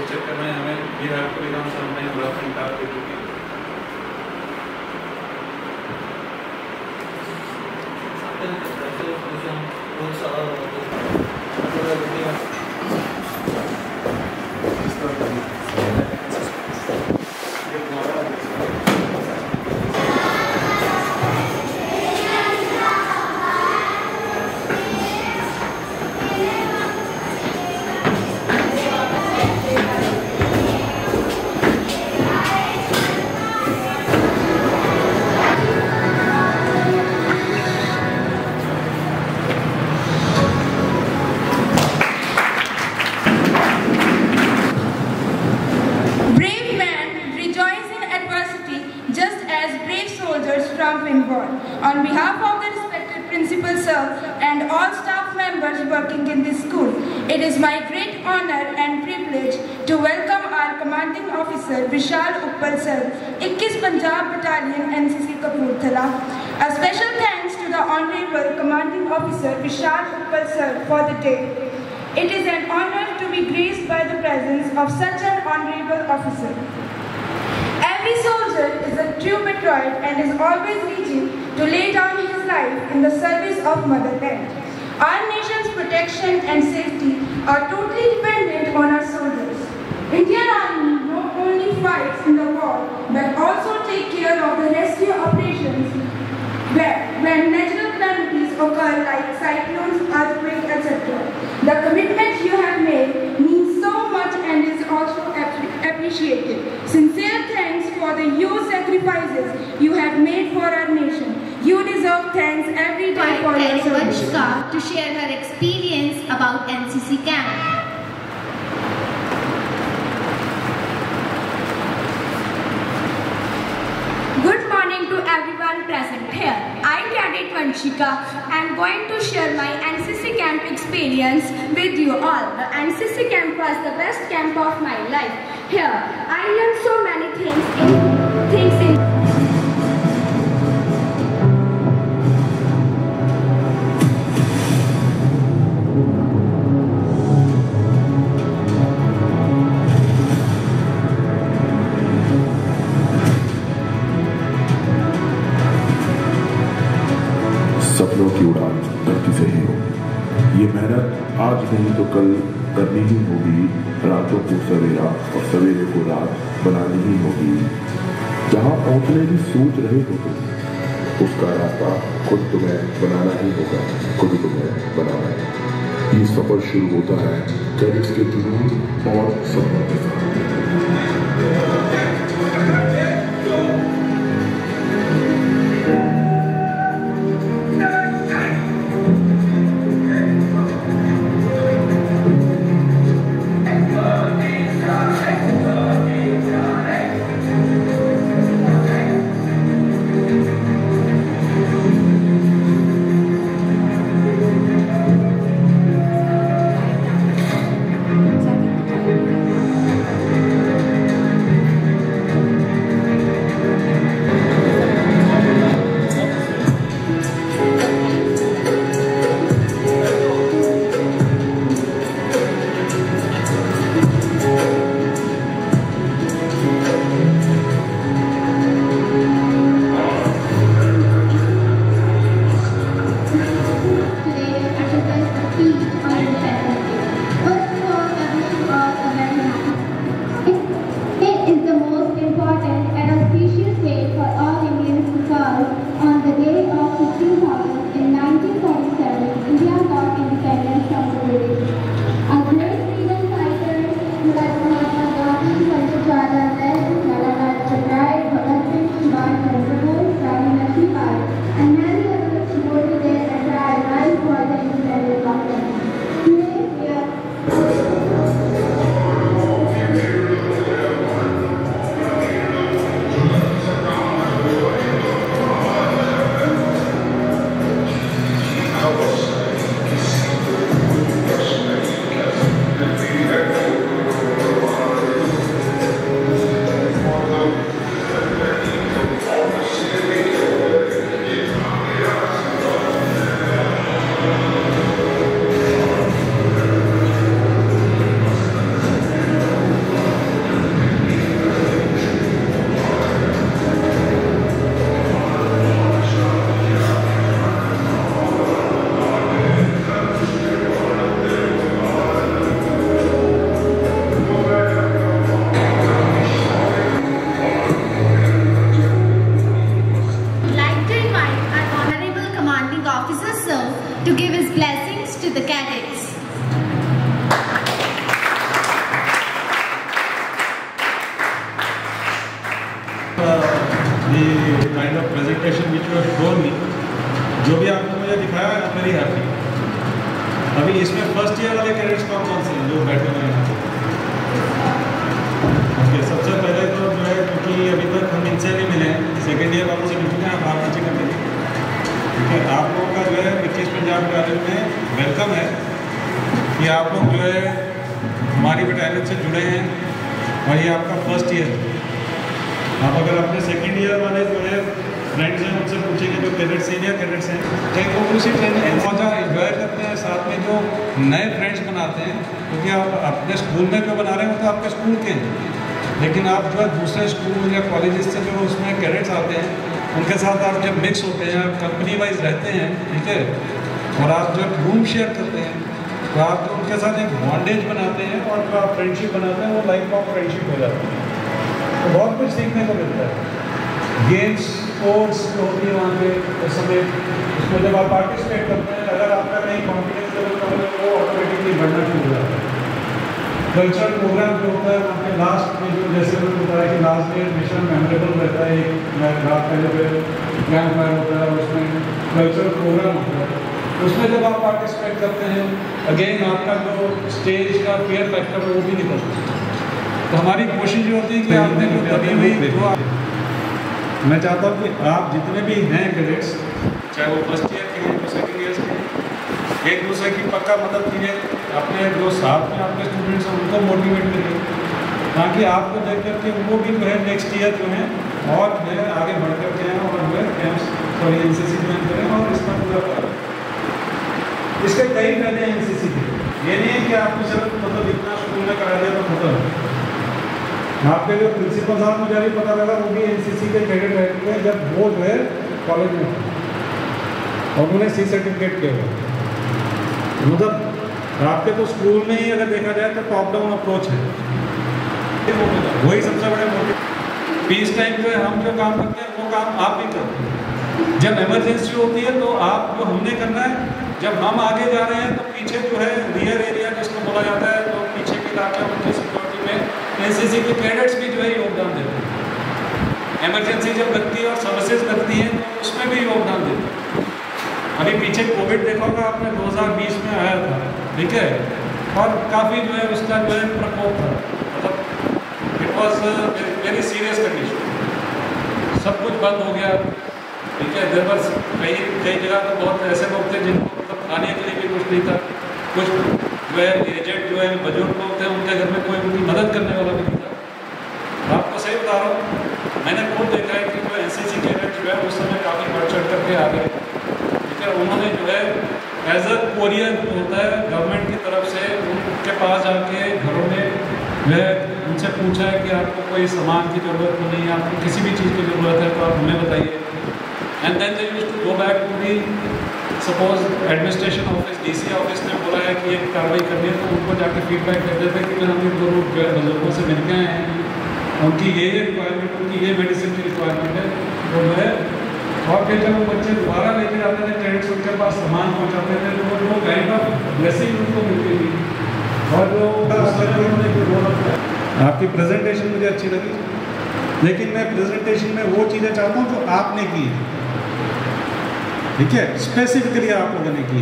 इस चक्कर में हमें बिहार को विधानसभा में बड़ा संकट दे चुके हैं। On behalf of the respected principal sir and all staff members working in this school, it is my great honor and privilege to welcome our commanding officer Vishal Uppal sir, 21 Punjab Battalion NCC Kapurthala. A special thanks to the Honorable Commanding Officer Vishal Uppal sir for the day. It is an honor to be graced by the presence of such an honorable officer. Every soldier is a true patriot and is always reaching to lay down his life in the service of motherland. Our nation's protection and safety are totally dependent on our soldiers. Indian Army not only fights in the war but also take care of the rescue operations when natural calamities occur like cyclones, earthquakes, etc. The commitment you have made means so much and is also appreciated. Sincere thanks for the huge sacrifices you have made for our nation. You deserve thanks every day for your service. Vanshika to share her experience about NCC camp. Good morning to everyone present here. I, Cadet Vanshika, am going to share my NCC camp experience with you all. The NCC camp was the best camp of my life. Here, I learned so many things in सपनों की उड़ान धरती से ही हो। ये मेहनत आज नहीं तो कल करनी ही होगी। रातों को सवेरा और सवेरे को रात बनानी ही होगी। जहाँ पहुँचने की सोच रहे हो तुम, उसका रास्ता खुद तुम्हें बनाना ही होगा। खुद तुम्हें बनाना है। ये सफर शुरू होता है कैडेट्स के जुनून और सपनों के साथ। यू हैव टोल्ड मी, जो भी आपने मुझे दिखाया आई एम वेरी हैप्पी। अभी इसमें फर्स्ट ईयर वाले कैडेट्स कौन से हैं जो बैठे हुए हैं? ओके, सबसे पहले तो जो है, क्योंकि अभी तक हम इनसे नहीं मिले हैं, सेकेंड ईयर वालों से मिल चुके हैं, आप नीचे कर लीजिए। ठीक है, आप लोगों का जो है 21 पंजाब बटालियन में वेलकम है कि आप लोग जो है हमारी बटालियन से जुड़े हैं और ये आपका फर्स्ट ईयर। आप अगर अपने सेकेंड ईयर वाले जो है फ्रेंड्स हैं उनसे पूछेंगे, जो कैडेट सीनियर कैडेट्स हैं, कहीं वो उसी ट्रेनिंग मौजा एंजॉय करते हैं, साथ में जो नए फ्रेंड्स बनाते हैं, क्योंकि आप अपने स्कूल में जो बना रहे हैं वो तो आपके स्कूल के हैं, लेकिन आप जो है दूसरे स्कूल या कॉलेजेस से जो उसमें कैडेट्स आते हैं उनके साथ आप जब मिक्स होते हैं, आप कंपनी वाइज रहते हैं, ठीक है, और आप जब रूम शेयर करते हैं तो आप जो उनके साथ एक बॉन्डेज बनाते हैं और जो आप फ्रेंडशिप बनाते हैं वो लाइफ ऑफ फ्रेंडशिप हो जाती है। तो बहुत कुछ सीखने को मिलता है। गेम्स स्पोर्ट्स जो होती है वहाँ पे उस समय, उसमें जब आप पार्टिसिपेट करते हैं, अगर आपका कहीं कॉन्फिडेंस लेवल कम है तो वो ऑटोमेटिकली बढ़ना शुरू हो जाता है। कल्चरल प्रोग्राम जो होता है वहाँ पे लास्ट में जो जैसे मैंने बताया कि लास्ट डे हमेशा मेमोरेबल रहता है, एक रात पहले कैंप फायर होता है, उसमें कल्चरल प्रोग्राम होता है, उसमें जब आप पार्टिसिपेट करते हैं अगेन आपका जो स्टेज का फियर फैक्टर वो भी निकलता है। तो हमारी कोशिश ये होती है कि आपने जो कभी भी जो मैं चाहता हूँ कि आप जितने भी हैं कैडेट्स, चाहे वो फर्स्ट ईयर के हैं, सेकेंड ईयर के हैं, एक दूसरे की पक्का मदद कीजिए, अपने जो साथ में आपके स्टूडेंट्स हैं उनको मोटिवेट करिए, ताकि आपको देख करके वो भी जो है नेक्स्ट ईयर जो है और जो है आगे बढ़ करके हैं और जो है कैंप्स सॉरी NCC ज्वाइन करें और इसका पूरा करें। इसके कई फायदे हैं NCC के, ये नहीं है कि आपको सिर्फ मतलब इतना स्कूल में करा दिया तो खत्म। आपके जो प्रिंसिपल साहब मुझे अभी पता लगा वो भी NCC के कैडेट रह चुके हैं जब वो जो है कॉलेज में और उन्होंने C सर्टिफिकेट किया हुआ। मतलब आपके तो स्कूल में ही अगर देखा जाए तो टॉप डाउन अप्रोच है, वही सबसे बड़े मोटिव। पीस टाइम जो है हम जो काम करते हैं वो काम आप भी करते हैं। जब इमरजेंसी होती है तो आप जो हमने करना है, जब हम आगे जा रहे हैं तो पीछे जो है रियर एरिया जिसको बोला जाता है, तो पीछे के इलाके उनकी सिक्योरिटी में NCC के कैडेट्स भी जो है योगदान देते हैं। इमरजेंसी जब लगती है और सर्विसेज लगती हैं तो उसमें भी योगदान देते हैं। अभी पीछे कोविड देखा होगा आपने, 2020 में आया था, ठीक है, और काफ़ी जो है उसका जो है प्रकोप था, मतलब it was very serious condition, सब कुछ बंद हो गया, ठीक है। देर पर कई जगह तो बहुत ऐसे लोग थे जिनको मतलब खाने के लिए भी कुछ नहीं था, कुछ जो है एजेंट जो है बुजुर्ग लोग थे, उनके घर में कोई उनकी मदद करने वाला भी नहीं था। आपको सही बता रहा हूँ, मैंने खुद देखा है कि जो NCC कैडेट जो है उस समय काफ़ी बढ़ चढ़ करके आ गए, ठीक है। उन्होंने जो है एज अ कोरियर होता है गवर्नमेंट की तरफ से, उनके पास जाके घरों में जो है उनसे पूछा है कि आपको कोई सामान की ज़रूरत तो नहीं है, आपको किसी भी चीज़ की ज़रूरत है तो आप हमें बताइए। And then they used to go back to the suppose administration office, DC office ने बोला है कि एक कार्रवाई करनी है, तो उनको जाके फीडबैक कर देते हैं कि हम इन दोनों जो है बुजुर्गों से मिल गए हैं, उनकी ये रिक्वायरमेंट, उनकी ये मेडिसिन की रिक्वायरमेंट है, वो जो है। और फिर जब वो बच्चे दोबारा लेके जाते थे कैडेट्स, उनके पास सामान पहुँचाते थे, तो वो काइंड ऑफ ब्लेसिंग उनको मिलती थी। और जो आपकी प्रेजेंटेशन मुझे अच्छी लगी, लेकिन मैं प्रेजेंटेशन में वो चीज़ें चाहता हूँ जो आपने की है, ठीक है, स्पेसिफिकली आप लोगों ने की।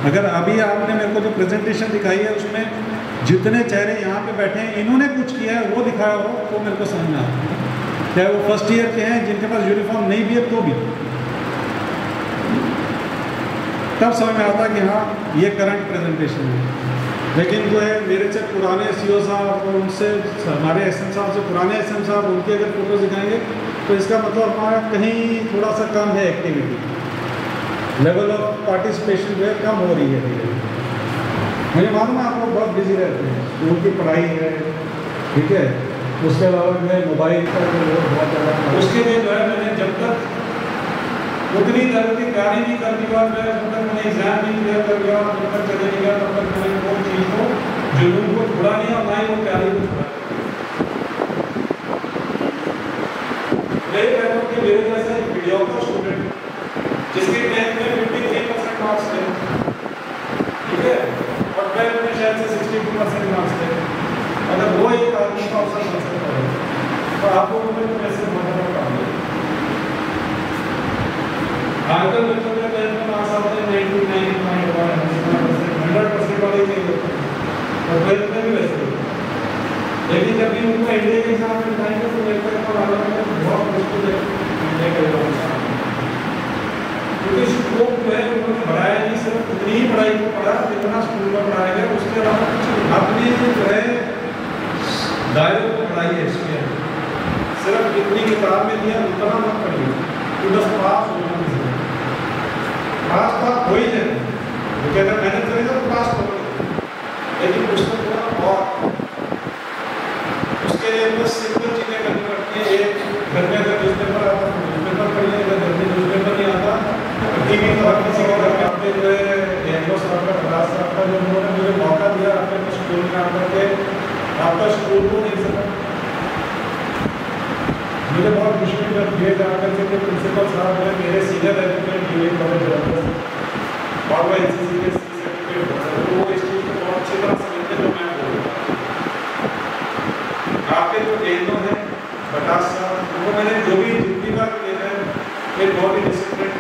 अगर अभी आपने मेरे को जो प्रेजेंटेशन दिखाई है उसमें जितने चेहरे यहाँ पे बैठे हैं इन्होंने कुछ किया है वो दिखाया हो तो मेरे को समझ में आता है, चाहे वो फर्स्ट ईयर के हैं जिनके पास यूनिफॉर्म नहीं भी है तो भी, तब समझ में आता है कि हाँ ये करंट प्रेजेंटेशन है। लेकिन जो है मेरे से पुराने CO साहब और उनसे हमारे SM साहब से पुराने SM साहब, उनकी अगर फोटो दिखाएंगे तो इसका मतलब हमारा कहीं थोड़ा सा कम है एक्टिविटी, लेवल ऑफ पार्टिसिपेशन जो है कम हो रही है धीरे धीरे। मुझे मालूम है आप लोग बहुत बिजी रहते हैं, स्कूल की पढ़ाई है, ठीक है, उसके अलावा जो है मोबाइल का जो बहुत ज़्यादा, उसके लिए जो है मैंने जब तक उतनी तरह की तैयारी नहीं कर दी और मैं जब तक मैंने एग्जाम नहीं क्लियर कर लिया, जब तक चले नहीं गया, तब तक मैंने कोई चीज़ को जुनून को छोड़ा नहीं और ना ही वो तैयारी को छोड़ा। मैं कहता हूँ कि मेरे जैसे वीडियो का स्टूडेंट जिसके 10th में 53% मार्क्स थे, ठीक है, और 12th में शायद से 62% मार्क्स थे, अगर वो एक आदमी का अवसर बन सकता है तो आप लोगों में तो ऐसे मदद काम है। लेकिन जब भी उनको इंडिया के हिसाब में बताएंगे तो मेरे को बहुत मुश्किल है इंडिया के हिसाब से, क्योंकि स्कोप जो है उन्होंने बढ़ाया नहीं, सिर्फ उतनी ही पढ़ाई को पढ़ा जितना स्कूल में पढ़ाया गया, उसके अलावा कुछ अपनी जो है दायरे को पढ़ाई है इसमें, सिर्फ जितनी किताब में दिया उतना मत पढ़िए, तो बस पास होना चाहिए, पास हो ही जाए, वो कहता मेहनत करेगा तो पास होगा, लेकिन उसको थोड़ा और उसके लिए बस सिंपल चीज़ें करनी पड़ती है। एक घर में अगर न्यूज़पेपर आता है न्यूज़पेपर पढ़िए, अगर घर में न्यूज़पेपर नहीं आता टीवी तो हर किसी के घर में अपने जो है एनओ साहब का प्रकाश साहब का जो उन्होंने मुझे मौका दिया अपने स्कूल में आकर के आपका स्कूल को नहीं सका, मुझे बहुत खुशी हुई जब ये जाकर के प्रिंसिपल साहब ने मेरे सीनियर एजुकेट DA कॉलेज और वो NCC के सर्टिफिकेट वो इस चीज़ को बहुत अच्छी तरह समझते जो मैं बोल रहा हूँ। आपके जो एनो है बटास साहब, वो मैंने जो भी जितनी बार किया है एक बहुत ही डिसिप्लिन,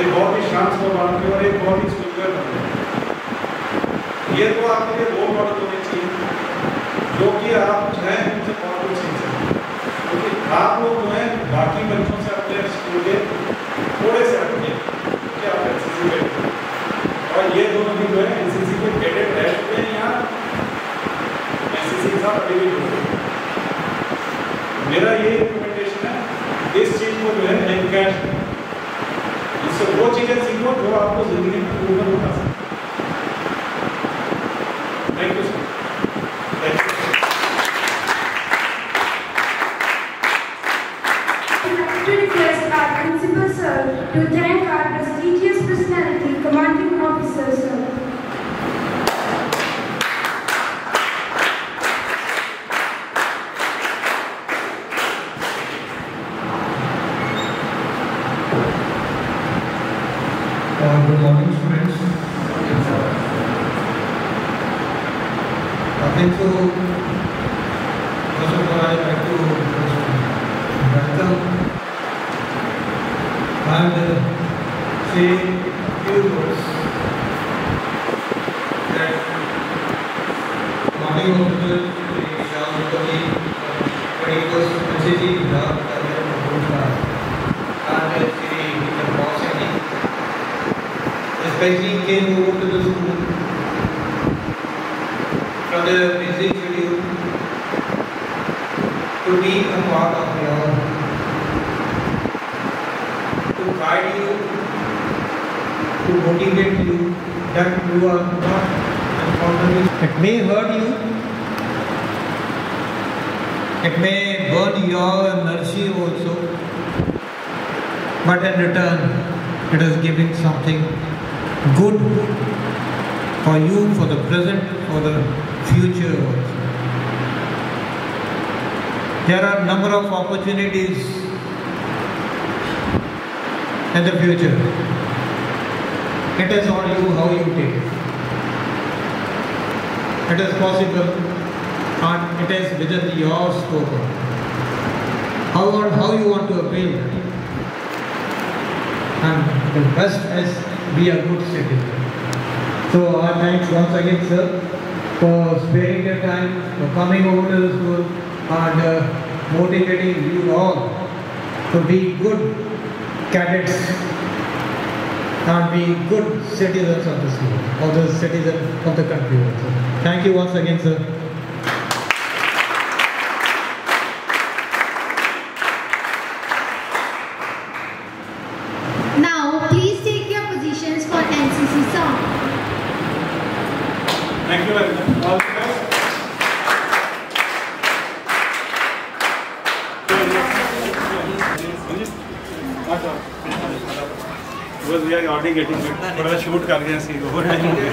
एक बहुत ही शांत स्वभाव के और एक बहुत ही सुंदर बंदे, ये तो आपके लिए रोल मॉडल होने चाहिए जो कि आप चाहें उनसे बहुत कुछ सीख सकते, क्योंकि आप लोग जो है बाकी बच्चों से अपने स्कूल के थोड़े से हटके कि आप NCC में, और ये दोनों भी जो है NCC के कैडेट रह चुके हैं यहाँ, NCC के साथ अभी भी जुड़े। मेरा ये रिकमेंडेशन है इस चीज़ को जो है एनकैश, इससे वो चीज़ें सीखो जो आपको जिंदगी में ऊपर उठा सकते। Thank you sir. To request our principal sir to thank our prestigious personality, commanding officer sir. Good morning, students. I think so. First of all, I'd like to welcome and say few words that morning officer Sham Kali 21st NCC Gujarat and Sri Bossini especially came over to the school from the busy schedule to be a part of your, to guide you, to motivate you that you are not unfortunately. It may hurt you, it may burn your energy also, but in return it is giving something good for you, for the present, for the future also. There are a number of opportunities in the future. It is on you how you take it. It is possible and it is within your scope. How you want to avail it. And the best is be a good citizen. So I thank once again sir for sparing your time, for coming over to the school and motivating you all to be good cadets and be good citizens of the school, of the citizens of the country also. Thank you once again sir. Now, please take your positions for NCC song. Thank you very much. All the best. Because we are already getting it. थोड़ा shoot कर गए हैं, सी over time हो गया।